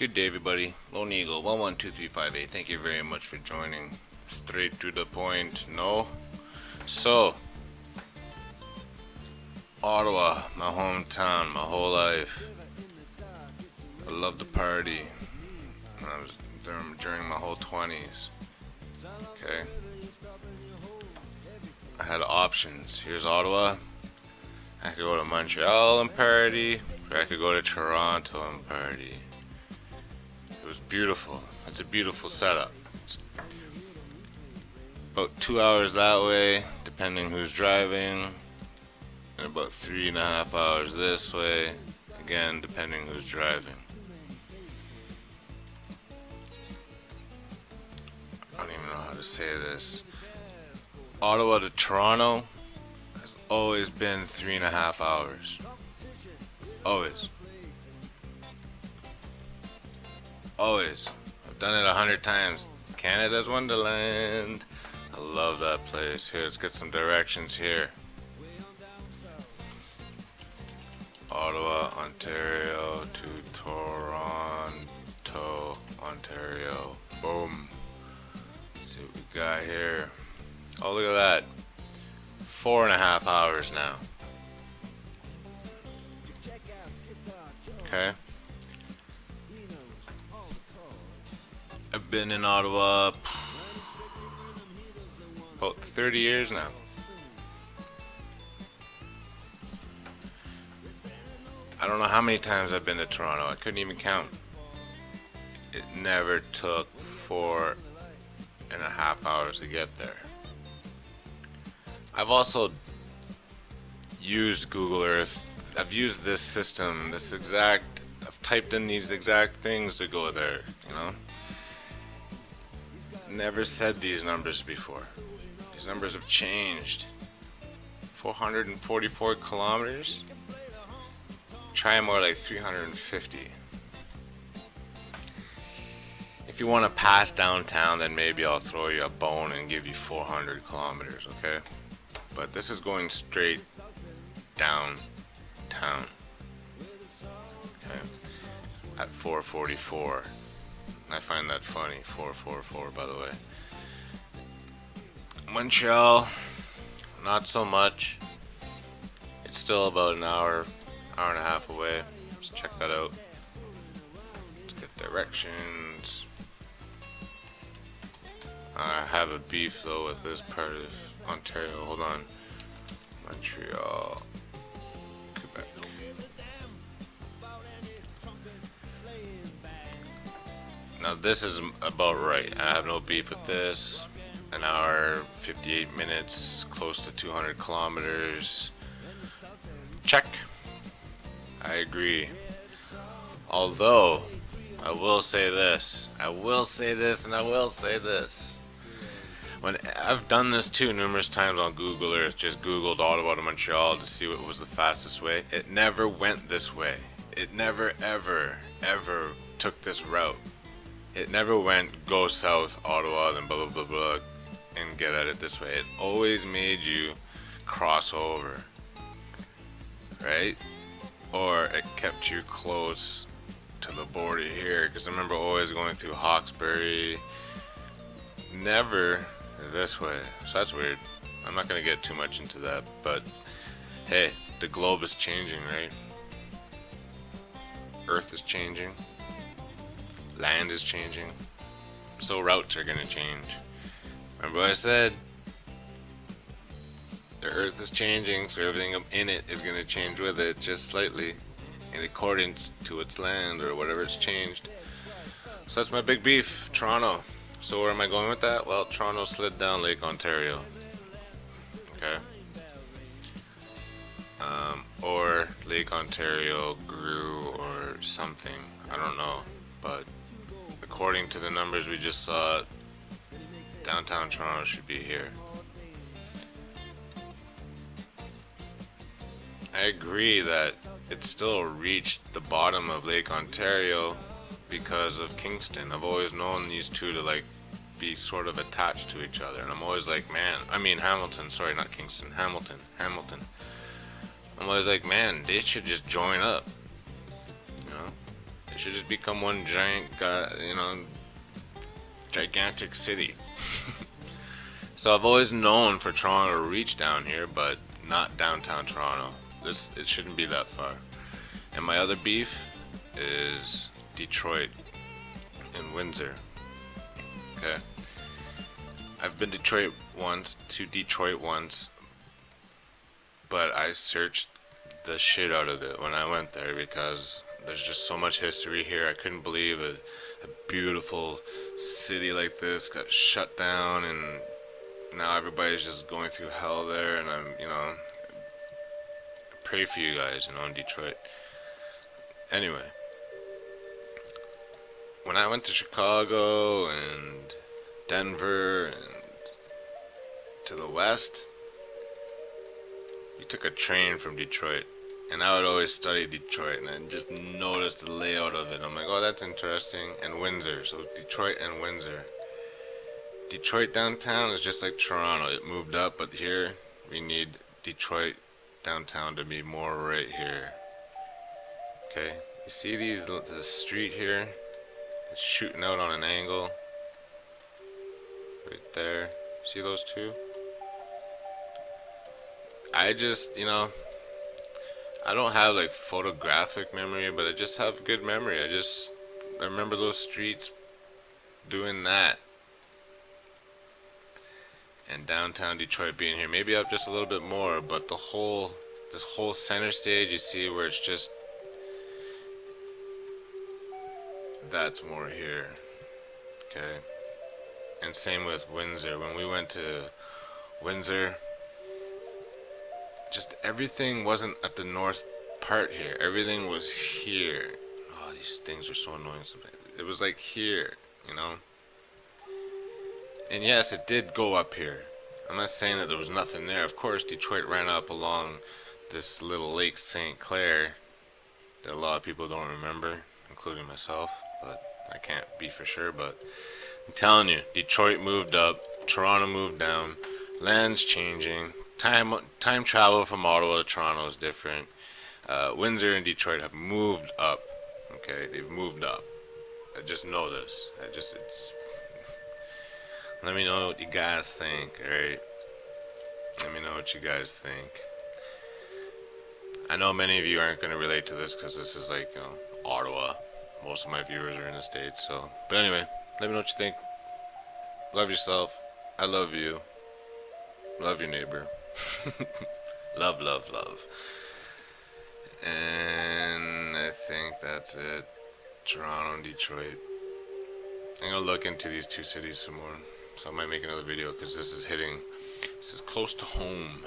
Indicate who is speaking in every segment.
Speaker 1: Good day, everybody. Lone Eagle 112358. Thank you very much for joining. Straight to the point. No. So, Ottawa, my hometown, my whole life. I love the party. I was there during my whole 20s. Okay. I had options. Here's Ottawa. I could go to Montreal and party, or I could go to Toronto and party. It was beautiful. It's a beautiful setup. It's about 2 hours that way, depending who's driving, and about 3.5 hours this way, again, depending who's driving. I don't even know how to say this. Ottawa to Toronto has always been 3.5 hours. Always. Always. I've done it 100 times. Canada's Wonderland. I love that place. Here, let's get some directions here. Ottawa, Ontario to Toronto, Ontario. Boom. Let's see what we got here. Oh, look at that. 4.5 hours now. Okay. I've been in Ottawa about 30 years now. I don't know how many times I've been to Toronto. I couldn't even count. It never took 4.5 hours to get there. I've also used Google Earth. I've used this system, I've typed in these exact things to go there, you know? Never said these numbers before. These numbers have changed. 444 kilometers? Try more like 350. If you want to pass downtown, then maybe I'll throw you a bone and give you 400 kilometers, okay? But this is going straight downtown. Okay. At 444. I find that funny. 444, by the way. Montreal, not so much. It's still about an hour and a half away. Let's check that out. Let's get directions. I have a beef though with this part of Ontario. Hold on. Montreal, Quebec. Now this is about right. I have no beef with this. An hour, 58 minutes, close to 200 kilometers. Check. I agree. Although, I will say this. When I've done this too numerous times on Google Earth, just Googled Ottawa to Montreal to see what was the fastest way. It never went this way. It never ever took this route. It never went go south Ottawa then blah blah blah blah and get at it this way. It always made you cross over, right? Or it kept you close to the border here, because I remember always going through Hawkesbury. Never this way. So that's weird. I'm not gonna get too much into that, but hey, the globe is changing, right? Earth is changing. Land is changing. So routes are gonna change. Remember what I said? The earth is changing, so everything in it is gonna change with it, just slightly, in accordance to its land or whatever it's changed. So that's my big beef, Toronto. So where am I going with that? Well, Toronto slid down Lake Ontario. Okay. Or Lake Ontario grew or something. I don't know. But according to the numbers we just saw, downtown Toronto should be here. I agree that it still reached the bottom of Lake Ontario because of Kingston. I've always known these two to like be sort of attached to each other, and I'm always like, man, I mean Hamilton, sorry, not Kingston, Hamilton. I'm always like, man, they should just join up, you know? It should just become one giant, gigantic city. So I've always known for Toronto to reach down here, but not downtown Toronto. It shouldn't be that far. And my other beef is Detroit and Windsor. Okay. I've been to Detroit once, but I searched the shit out of it when I went there because there's just so much history here. I couldn't believe a beautiful city like this got shut down, and now everybody's just going through hell there. And I pray for you guys, in Detroit. Anyway, when I went to Chicago and Denver and to the west, you took a train from Detroit. And I would always study Detroit and I just noticed the layout of it. I'm like, oh, that's interesting. And Windsor. So Detroit and Windsor. Detroit downtown is just like Toronto. It moved up, but here we need Detroit downtown to be more right here. Okay, you see the street here? It's shooting out on an angle. Right there. See those two? I just, I don't have like photographic memory, but I just have good memory. I remember those streets doing that. And downtown Detroit being here. Maybe up just a little bit more, but this whole center stage, you see where it's just, that's more here. Okay. And same with Windsor. When we went to Windsor, just everything wasn't at the north part here. Everything was here. Oh, these things are so annoying sometimes. It was like here, And yes, it did go up here. I'm not saying that there was nothing there. Of course, Detroit ran up along this little Lake St. Clair that a lot of people don't remember, including myself, but I can't be for sure. But I'm telling you, Detroit moved up, Toronto moved down, land's changing. Time travel from Ottawa to Toronto is different. Windsor and Detroit have moved up. Okay, they've moved up. I just know this. Let me know what you guys think, alright? Let me know what you guys think. I know many of you aren't going to relate to this because this is like, Ottawa. Most of my viewers are in the States, so. But anyway, let me know what you think. Love yourself. I love you. Love your neighbor. Love, love, love. And I think that's it. Toronto and Detroit. I'm going to look into these two cities some more. So I might make another video because this is close to home.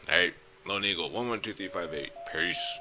Speaker 1: Alright, Lone Eagle 112358. Peace.